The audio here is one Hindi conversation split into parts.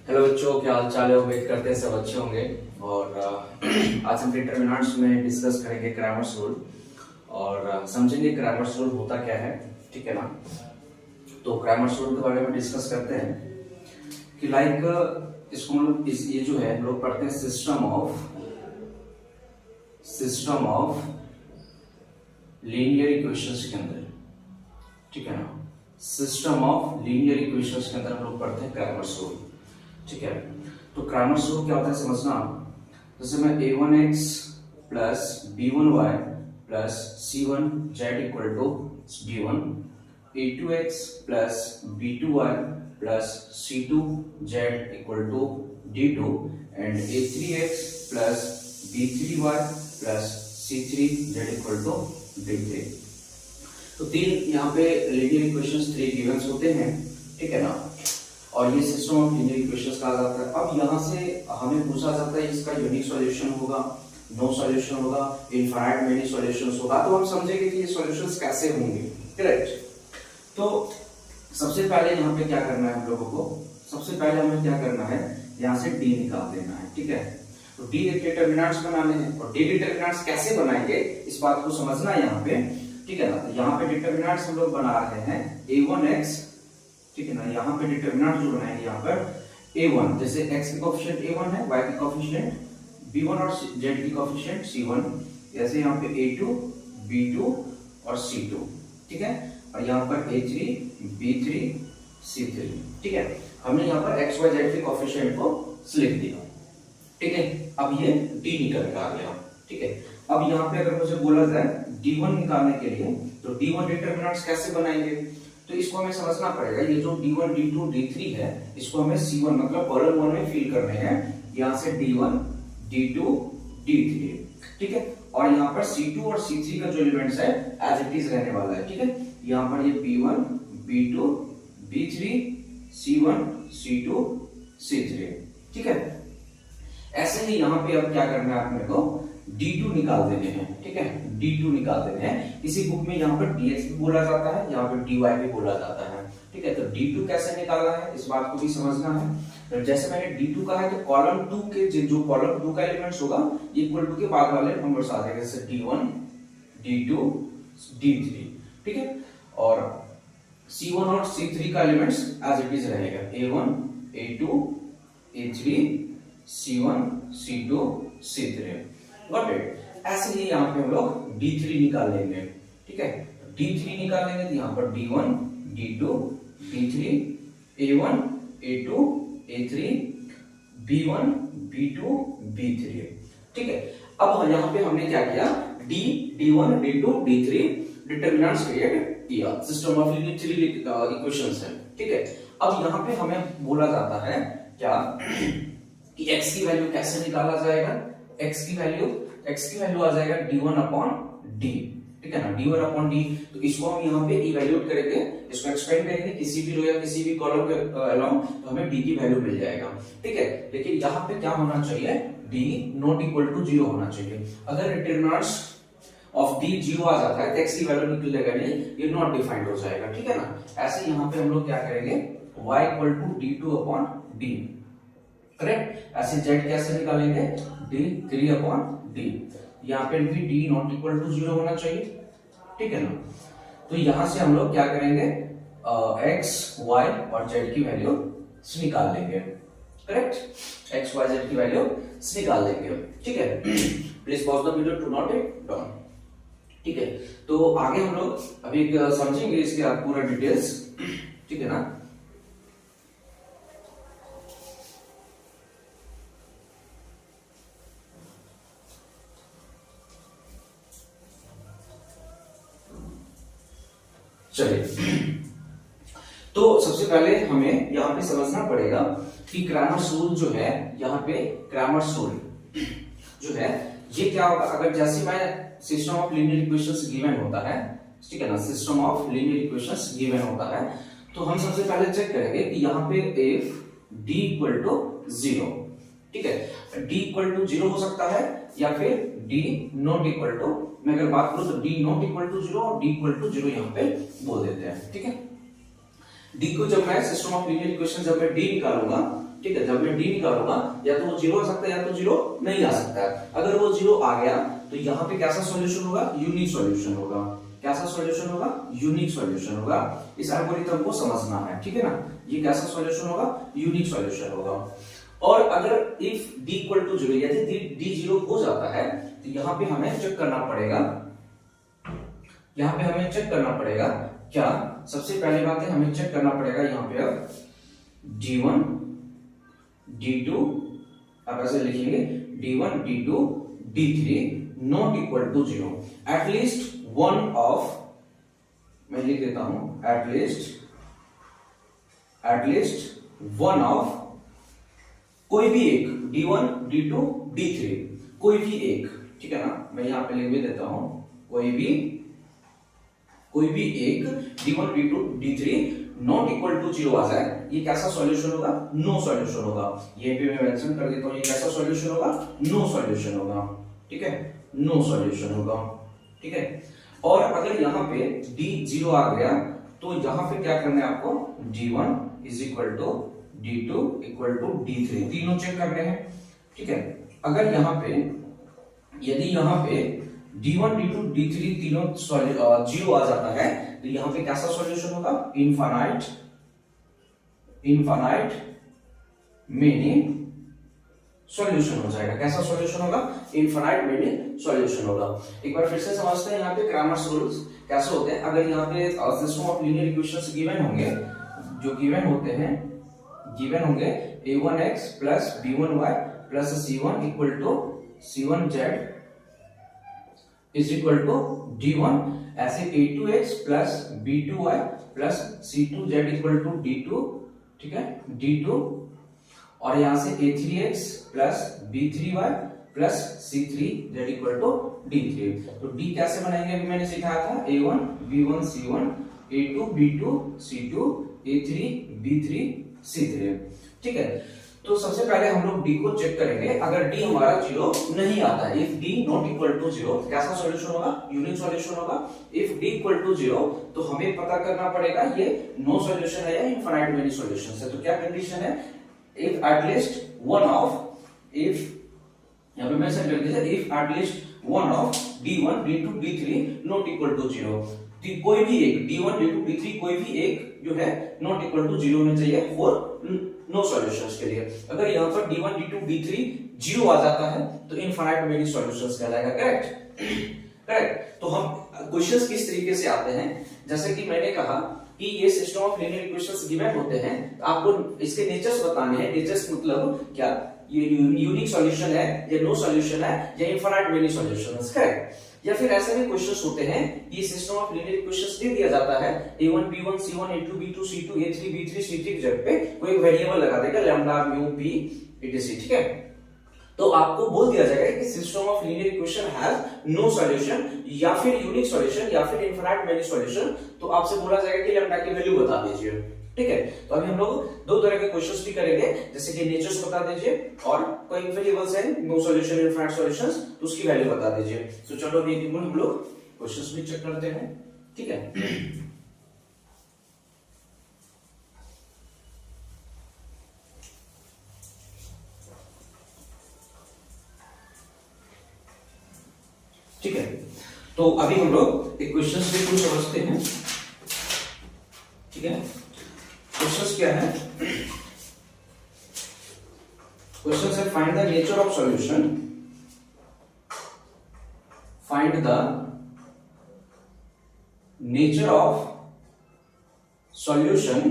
हेलो बच्चों, क्या हाल चाल है। उम्मीद करते हैं सब अच्छे होंगे। और आज हम डिटरमिनेंट्स में डिस्कस करेंगे क्रैमर्स रूल और समझेंगे क्रैमर्स रूल होता क्या है। ठीक है ना। तो क्रैमर्स रूल के बारे में डिस्कस करते हैं कि इसको हम लोग ये जो है हम लोग पढ़ते हैं सिस्टम ऑफ लीनियर इक्वेशंस के अंदर। ठीक है ना। सिस्टम ऑफ लीनियर इक्वेशंस के अंदर हम लोग पढ़ते हैं क्रैमर्स रूल। ठीक है। तो क्रैमर्स रूल क्या होता है समझना। जैसे मैं a1x plus b1y plus c1z equal to d1, a2x plus b2y plus c2z equal to d2 and a3x plus b3y plus c3z equal to d3। तो तीन यहाँ पे लीनियर इक्वेशंस 3 गिवन्स होते हैं। ठीक है ना। और ये सिस्टम ऑफ लीनियर इक्वेशंस कहा जाता है। अब यहाँ से हमें पूछा जाता है इसका यूनिक सॉल्यूशन होगा, नो सॉल्यूशन होगा, इनफाइनाइट मेनी सॉल्यूशंस होगा। तो हम समझेंगे कि ये सॉल्यूशंस कैसे होंगे। करेक्ट। तो सबसे पहले यहाँ पे क्या करना है हम लोगों को, सबसे पहले हमें क्या करना है, यहाँ से डी निकाल देना है। ठीक है। तो डी डिटरमिनेंट्स बनाने हैं और डी डिटरमिनेंट्स कैसे बनाएंगे इस बात को समझना है यहाँ पे। ठीक है ना। तो यहाँ पे डिटरमिनेंट्स हम लोग बना रहे हैं a1x। ठीक है ना। यहाँ पे डिटरमिनेंट जो बनाएंगे यहाँ पर a1, जैसे x की कोएफिशिएंट a1 है, y की कोएफिशिएंट b1 और z की कोएफिशिएंट c1, जैसे यहाँ पे a2, b2 और c2। ठीक है। और यहाँ पर a3, b3, c3। ठीक है। हमने यहाँ पर x y z के कोएफिशिएंट को लिख दिया। ठीक है। अब ये d निकल कर आ गया। ठीक है। अब यहाँ पे अगर मुझे बोला जाए d1 निकालने के लिए, तो d1 डिटरमिनेंट्स कैसे बनाएंगे, तो इसको हमें समझना पड़ेगा। ये जो d1, d2, d3 है, इसको हमें c1 मतलब कॉलम 1 में फिल करने हैं। यहाँ से d1, d2, d3। ठीक है। और यहाँ पर c2 और c3 का जो एलिमेंट्स है एज इट इज रहने वाला है। ठीक है। यहाँ पर ये b1, b2, b3, c1, c2, c3। ठीक है। ऐसे ही यहाँ पे अब क्या करना है अपने को, d2 निकाल देने हैं। ठीक है। d2 निकाल देने हैं। इसी बुक में यहाँ पर dx भी बोला जाता है, यहाँ पर dy भी बोला जाता है। ठीक है। तो d2 कैसे निकालना है इस बात को भी समझना है। तो जैसे मैंने d2 कहा है, तो कॉलम 2 के जो कॉलम 2 का एलिमेंट्स होगा ये इक्वल टू के बाद वाले नंबर्स आ जाएंगे, जैसे d1, d2, d3। ठीक है। और c1 और c3 का एलिमेंट्स एज इट इज रहेगा, a1, a2, a3, c1, c2, c3। Got it. ऐसे ही यहाँ पे हम लोग d3 निकाल लेंगे। ठीक है। d3 निकाल लेंगे तो यहाँ पर d1, d2, d3, a1, a2, a3, b1, b2, b3। ठीक है। अब यहाँ पे हमने क्या किया, d1, d2, d3 determinants create किया, सिस्टम ऑफ लीनियर 3 इक्वेशंस है। ठीक है। अब यहाँ पे हमें बोला जाता है क्या कि x की वैल्यू कैसे निकाला जाएगा। x की वैल्यू आ जाएगा d1 अपॉन d। ठीक है ना। d1 upon d। तो इसको हम यहाँ पे इवैल्यूएट करेंगे, इसको एक्सपेंड करेंगे किसी भी रो या किसी भी कॉलम के अलोंग, तो हमें d की वैल्यू मिल जाएगा। ठीक है। लेकिन यहाँ पे क्या होना चाहिए, d नॉट इक्वल टू 0 होना चाहिए। अगर डिटरमिनेंट्स ऑफ d 0 आ जाता है तो x की वैल्यू निकलेगा नहीं, ये नॉट डिफाइंड हो जाएगा। ठीक है ना। ऐसे यहाँ पे हम लोग क्या करेंगे, y equal to d2 upon d। Correct. ऐसे z कैसे निकालेंगे, d3 अपॉन d। यहाँ पे भी d नॉट इक्वल टू 0 होना चाहिए। ठीक है ना। तो यहां से हम लोग क्या करेंगे, x, y और z की वैल्यू निकाल लेंगे। करेक्ट। x, y, z की वैल्यू निकाल लेंगे। ठीक है। Please pause the video to note it down. ठीक है। तो आगे हम लोग अभी समझेंगे इसके पूरा डिटेल्स। ठीक है ना। चलिए। तो सबसे पहले हमें यहाँ पे समझना पड़ेगा कि क्रैमर्स रूल जो है, यहाँ पे क्रैमर्स रूल जो है ये क्या होगा। अगर जैसे मैं system of linear equations given होता है, ठीक है ना, system of linear equations given होता है, तो हम सबसे पहले चेक करेंगे कि यहाँ पे इफ d इक्वल टू 0। ठीक है। d इक्वल टू 0 हो सकता है या फिर d नॉट इक्वल टू, मैं अगर बात करूं तो d नॉट इक्वल टू 0 और d इक्वल टू 0 यहाँ पे बोल देते हैं। ठीक है। d को जब मैं सिस्टम ऑफ लीनियर इक्वेशन जब मैं d निकालूंगा ठीक है, जब मैं डी निकालूंगा या तो वो जीरो आ सकता है या तो जीरो नहीं आ सकता है। अगर वो जीरो आ गया तो यहाँ पे कैसा सॉल्यूशन होगा, यूनिक सॉल्यूशन होगा। कैसा सॉल्यूशन होगा, यूनिक सॉल्यूशन होगा। इस एल्गोरिथम को समझना है, ठीक है ना। ये कैसा सॉल्यूशन होगा, यूनिक सॉल्यूशन होगा। और अगर if D equal to zero, यदि डी जीरो हो जाता है तो यहाँ पे हमें चेक करना पड़ेगा, यहाँ पे हमें चेक करना पड़ेगा क्या, सबसे पहली बात है हमें चेक करना पड़ेगा यहाँ पे अब D1 D2, आप ऐसे लिखेंगे D1 D2 D3 not equal to zero. At least one of, मैं लिख देता हूं, एटलीस्ट वन ऑफ कोई भी एक D1 D2 D3 कोई भी एक, ठीक है ना। मैं यहां पे लिख भी देता हूं, कोई भी एक D1 D2 D3 not equal to zero आ जाए, ये कैसा सॉल्यूशन होगा, नो सॉल्यूशन होगा। ये भी मैं मेंशन कर देता हूं, ये कैसा सॉल्यूशन होगा, नो सॉल्यूशन होगा, ठीक है, नो सॉल्यूशन होगा, ठीक है। और अगर यहाँ पे D जीरो आ गया तो यहाँ पे क्या करना है आपको, D1 is equal to D2 equal to D3, तीनों चेक करने हैं, ठीक है। अगर यहाँ पे, यदि यहाँ पे D1 D2 D3 तीनों जीरो आ जाता है तो यहाँ पे कैसा सॉल्यूशन होगा, इनफाइनाइट मेनी सॉल्यूशन हो जाएगा। कैसा सॉल्यूशन होगा, इनफाइनाइट मेनी सॉल्यूशन होगा। एक बार फिर से समझते हैं यहाँ पे क्रैमर्स रूल्स कैसे होते हैं। अगर यहाँ पे system of linear equations given होंगे, जो गिवन होंगे a1x plus b1y plus c1 equal to c1z is equal to d1, ऐसे a2x plus b2y plus c2z equal to d2, ठीक है, d2, और यहां से a3x plus b3y plus c3z equal to d3। तो d कैसे बनाएंगे, अभी मैंने सिखाया था, a1 b1 c1 a2 b2 c2 a3 b3 c3, ठीक है। तो सबसे पहले हम लोग d को चेक करेंगे। अगर d हमारा जीरो नहीं आता है, if d not equal to zero, कैसा सॉल्यूशन होगा, यूनिक सॉल्यूशन होगा। If d equal to zero तो हमें पता करना पड़ेगा ये नो सॉल्यूशन है या इनफाइनाइट मेनी सॉल्यूशंस है। तो क्या कंडीशन है, if at least one of, if यहां पे मेंशन कर दीजिए, if at least one of d1 d2 d3 not equal to zero, कोई भी एक d1 d2 d3 कोई भी एक जो है नॉट इक्वल टू जीरो होना चाहिए फॉर नो सॉल्यूशंस के लिए। अगर यहाँ पर d1 d2 d3 जीरो आ जाता है तो इनफाइनाइट मेनी सॉल्यूशंस कहलाएगा, करेक्ट। तो हम क्वेश्चंस किस तरीके से आते हैं, जैसे कि मैंने कहा कि ये system of linear equations given होते हैं, आपको इसके नेचर्स बताने हैं। नेचर्स मतलब क्या, ये यूनिक सॉल्यूशन है या नो सॉल्यूशन है या इनफाइनाइट मेनी सॉल्यूशंस, करेक्ट। या फिर ऐसे भी क्वेश्चंस होते हैं, ये सिस्टम ऑफ लीनियर इक्वेशंस दे दिया जाता है, a1 b1 c1 a2 b2 c2 a3 b3 c3 की जगह पे कोई वेरिएबल लगा देगा, लैम्डा म्यू p etc, ठीक है। तो आपको बोल दिया जाएगा कि system of linear equation has no solution या फिर यूनिक सॉल्यूशन या फिर इनफाइनाइट मेनी सॉल्यूशन, तो आपसे बोला जाएगा कि लैम्डा की वैल्यू बता दीजिए, ठीक है। तो अभी हम लोग दो तरह के क्वेश्चंस भी करेंगे, जैसे कि नेचर्स बता दीजिए और कोई वेरिएबल्स है नो सॉल्यूशन इनफाइनाइट सॉल्यूशंस, तो उसकी वैल्यू बता दीजिए। तो चलो अभी एक हम लोग क्वेश्चंस भी चेक करते हैं, ठीक है। ठीक है, तो अभी हम लोग एक क्वेश्चंस भी कुछ समझते हैं, ठीक है। क्वेश्चंस क्या है, क्वेश्चन है find the nature of solution, find the nature of solution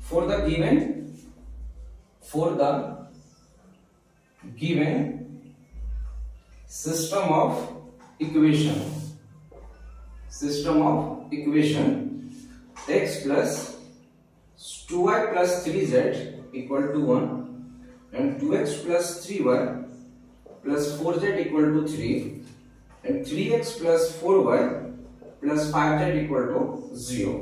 for the given system of equation x plus 2y plus 3z equal to 1 and 2x plus 3y plus 4z equal to 3 and 3x plus 4y plus 5z equal to 0,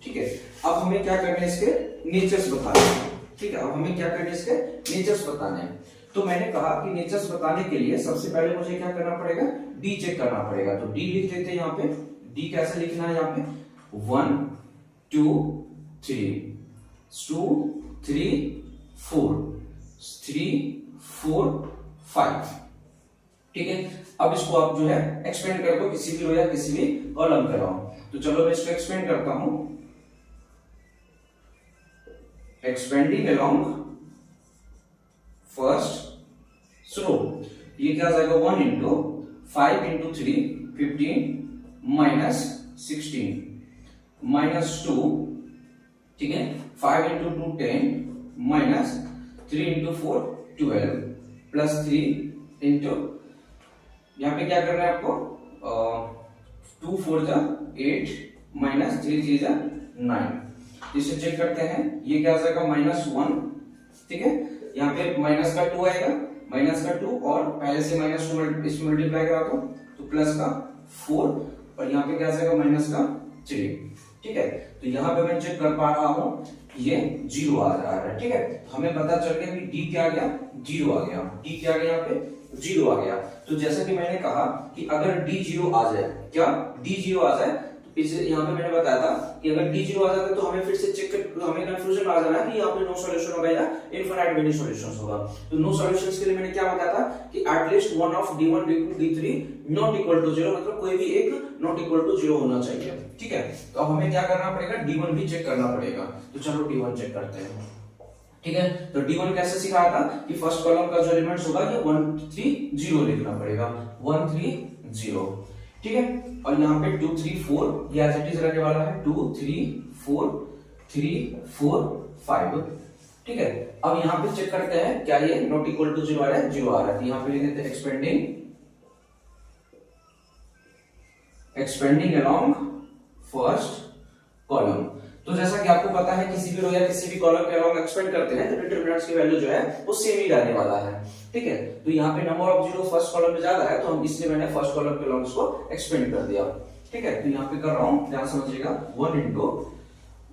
ठीक है। अब हमें क्या करना है, इसके नेचर्स बताने हैं, ठीक है। अब हमें क्या करना है, इसके नेचर्स बताने हैं। तो मैंने कहा कि नेचर्स बताने के लिए सबसे पहले मुझे क्या करना पड़ेगा, डी चेक करना पड़ेगा। तो डी लिख देते हैं यहाँ पे। डी कैसे लिखना है, यहाँ पे 1 2 3 4, 3 4 5। ठीक है, अब इसको आप जो है एक्सपेंड कर दो किसी भी रो या किसी भी कॉलम के अलावा। तो चलो मैं इसको एक्सपेंड करता हूं, एक्सपेंडिंग अलोंग फर्स्ट रो। ये क्या आ जाएगा 1 इंटू 5 इंटू 3 15 माइनस 16 माइनस 2, ठीक है, 5 into 2 10 minus 3 into 4 12 plus 3 into, यहाँ पे क्या करना है आपको 2 4 जा 8 माइनस 3 3 जा 9। इसे चेक करते हैं, ये क्या आ जाएगा -1, ठीक है, यहाँ पे माइनस का 2 आएगा, माइनस का 2 और पहले से -2 इसमें मल्टीप्लाई करा दो तो प्लस का 4 और यहाँ पे क्या आ जाएगा माइनस का 3। ठीक है, तो यहाँ पे मैं चेक कर पा रहा हूँ ये 0 आ रहा है। ठीक है, हमें पता चल गया कि d क्या आ गया 0 आ गया, d क्या आ गया यहाँ पे 0 आ गया। तो जैसा कि मैंने कहा कि अगर d 0 आ जाए, क्या d 0 आ जाए, तो इसे यहाँ पे मैंने बताया था कि अगर d 0 आ जाता है तो हमें फिर से चेक कर, हमें कंफ्यूजन आ जाना है कि यहाँ पे नो सॉल्यूशन होगा या इनफिनिट मेनी सॉल्यूशंस होगा। तो नो सॉल्यूशंस के लिए मैंने क्या बताया था कि at least one of d1 d2 d3 not equal to 0, मतलब कोई भी एक नॉट इक्वल टू 0 होना चाहिए। ठीक है, तो अब हमें क्या करना पड़ेगा, d1 भी चेक करना पड़ेगा। तो चलो d1 चेक करते हैं। ठीक है, तो d1 कैसे सिखाया था कि फर्स्ट कॉलम का जो एलिमेंट्स होगा ये 1 3 0 लिखना पड़ेगा, 1 3 0। ठीक है, और यहाँ पे 2 3 4 ये एज इट इज रहने वाला है, 2 3 4 3 4 5। ठीक है, अब यहाँ पे चेक करते हैं क्या ये नॉट इक्वल टू 0 आ रहा है, 0 आ रहा है। तो यहाँ पे लिख देते हैं एक्सपेंडिंग अलोंग फर्स्ट कॉलम। तो जैसा कि आपको पता है किसी भी रो या किसी भी कॉलम के अलोंग एक्सपेंड करते हैं तो डिटरमिनेंट्स की वैल्यू जो है वो सेम ही रहने वाला है। ठीक है, तो यहाँ पे number of zero first column में ज्यादा है तो हम इसलिए मैंने फर्स्ट कॉलम के अलोंग इसको एक्सपेंड कर दिया। ठीक है, तो यहाँ पे कर रहा हूँ, ध्यान समझिएगा, 1 इंटू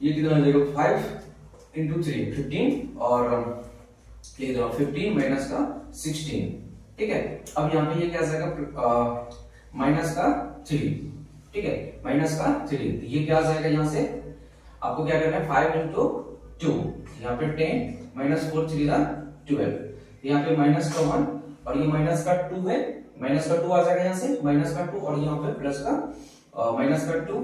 ये कितना हो जाएगा 5 इंटू 3 15 और ये 15 माइनस का 16। ठीक है, अब यहाँ पे ये क्या आ जाएगा माइनस का 3। ठीक है, माइनस का 3, तो ये क्या आ जाएगा यहाँ से आपको क्या करना है 5 इंटू 2, यहाँ पे 10 माइनस 4 3 12, यहाँ पे माइनस का 1 और ये माइनस का 2 है, माइनस का 2 आ जाएगा यहाँ से, माइनस का 2 और यहाँ पे प्लस का माइनस का 2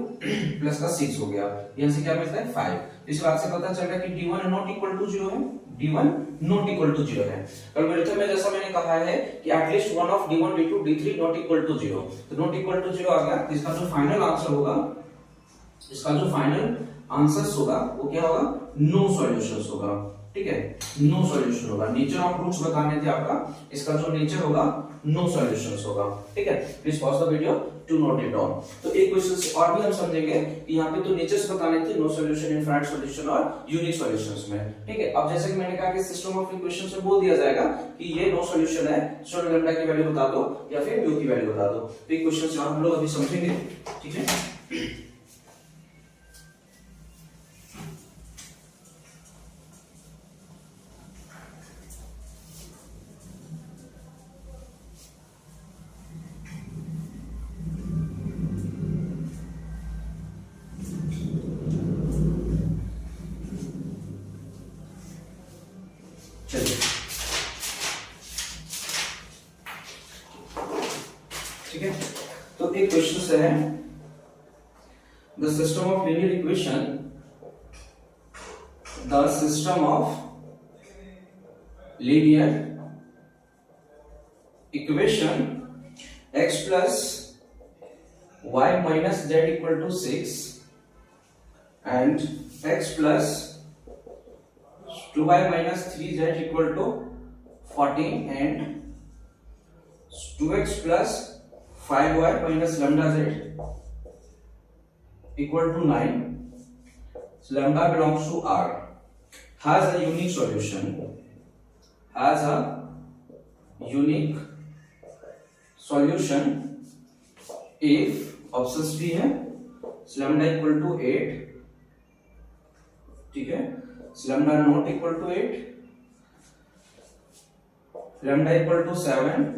प्लस का 6 हो गया, यहाँ से क्या मिलता है 5। इस बात से पता चल रहा है कि d1 नॉट इक्वल टू 0 है, d1 नॉट इक्वल टू 0 है। कैलकुलेटर में जैसा मैंने कहा है कि at least one of d1 d2 d3 not equal to 0, तो नॉट इक्वल टू 0 आ गया। इसका जो फाइनल आंसर होगा, इसका जो फाइनल आंसर्स होगा वो क्या होगा, नो सॉल्यूशंस होगा। ठीक है, नो सॉल्यूशन होगा। नेचर ऑफ रूट्स बताने थे आपका, इसका जो नेचर होगा नो सॉल्यूशंस होगा। ठीक है, please pause the video to note it down. तो एक क्वेश्चन और भी हम समझेंगे कि यहाँ पे तो नेचर्स बताने थे, नो सॉल्यूशन, इनफिनिट सॉल्यूशन और यूनिक सॉल्यूशंस में। ठीक है, अब जैसे कि मैंने कहा कि सिस्टम ऑफ इक्वेशंस में बोल दिया जाएगा कि ये नो सॉल्यूशन है, सो लैम्डा की वैल्यू बता दो या फिर म्यू की वैल्यू बता दो। तो ये क्वेश्चंस हम लोग अभी समझेंगे। ठीक है, ठीक है, तो एक क्वेश्चन से है, the system of linear equation, the system of linear equation x plus y minus z equal to 6 and x plus 2y minus 3z equal to 14 and 2x plus 5y minus lambda z equal to 9, so lambda belongs to R, has a unique solution, has a unique solution if options भी है, so lambda equal to 8, ठीक है, so lambda not equal to 8, lambda equal to 7,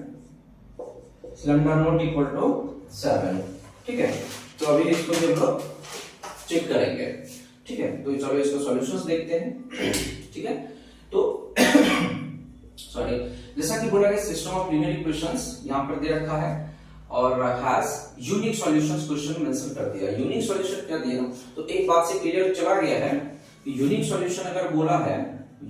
lambda not equal to 7। ठीक है, तो अभी इसको हम लोग चेक करेंगे। ठीक है, तो चलो इसको सॉल्यूशंस देखते हैं। ठीक है, तो सॉरी, जैसा कि बोला गया सिस्टम ऑफ लीनियर इक्वेशंस यहां पर दे रखा है और has unique solutions question mention कर दिया। यूनिक सॉल्यूशन क्या दिया, तो एक बात से क्लियर चला गया है कि यूनिक सॉल्यूशन अगर बोला है,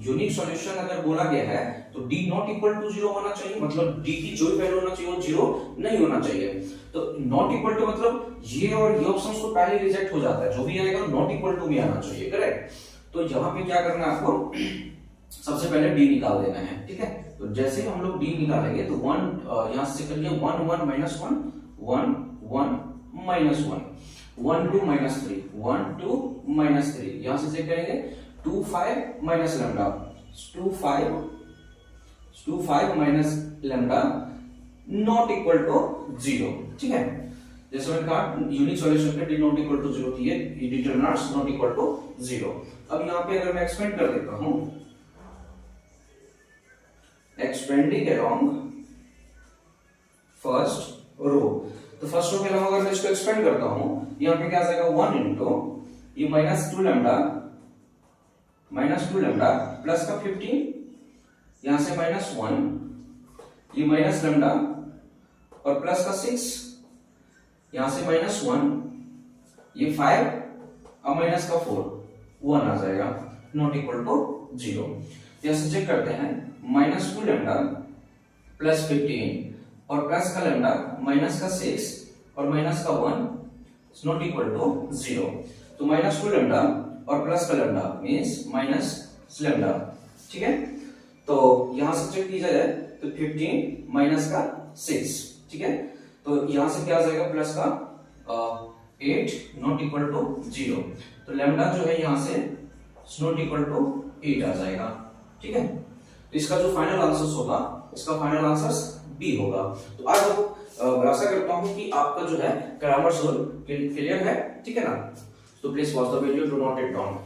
यूनिक सॉल्यूशन अगर बोला गया है तो d नॉट इक्वल टू 0 होना चाहिए, मतलब d की जो भी वैल्यू होना चाहिए वो 0 नहीं होना चाहिए। तो नॉट इक्वल टू मतलब ये और ये ऑप्शंस को पहले रिजेक्ट हो जाता है, जो भी आएगा नॉट इक्वल टू भी आना चाहिए, करेक्ट। तो यहाँ पे क्या करना है आपको, सबसे पहले d निकाल देना है, ठीक है। तो जैसे हम लोग d निकालेंगे तो 1 यहां से करिए 1 1 minus 1 1 1 minus 1 1 2 minus 3 1 2 minus 3 यहां से चेक करेंगे 2 5 minus lambda 2 5 minus lambda not equal to 0, ठीक है। जैसे मैंने कहा यूनिक सॉल्यूशन पे d नॉट इक्वल टू 0 थी, ये डिटरमिनेंट्स नॉट इक्वल टू 0। अब यहाँ पे अगर मैं एक्सपेंड कर देता हूं, एक्सपेंडिंग अलोंग फर्स्ट रो, तो फर्स्ट रो के अलावा अगर मैं इसको एक्सपेंड करता हूं, यहाँ पे क्या आ जाएगा 1 इंटू ये माइनस टू लैम्डा प्लस का 15, यहां से -1 ये माइनस लैम्डा और प्लस का 6, यहां से -1 ये 5 और माइनस का 4 1 आ जाएगा, नॉट इक्वल टू 0। यहां से चेक करते हैं -2 लैम्डा प्लस 15 और प्लस का लैम्डा माइनस का 6 और माइनस का 1 नॉट इक्वल टू 0। तो -2 लैम्डा और प्लस का लैम्डा मींस माइनस लैम्डा, ठीक है। तो यहां से चेक किया जाए तो 15 माइनस का 6, ठीक है। तो यहां से क्या आ जाएगा प्लस का 8 नॉट इक्वल टू 0। तो लैम्डा जो है यहां से नॉट इक्वल टू 8 आ जाएगा, ठीक है। तो इसका जो फाइनल आंसर होगा, इसका फाइनल आंसर बी होगा। तो आज आशा करता हूं कि आपका जो है ग्रामर सोल्व क्लियर है, ठीक है ना। तो please watch the video, do not it down.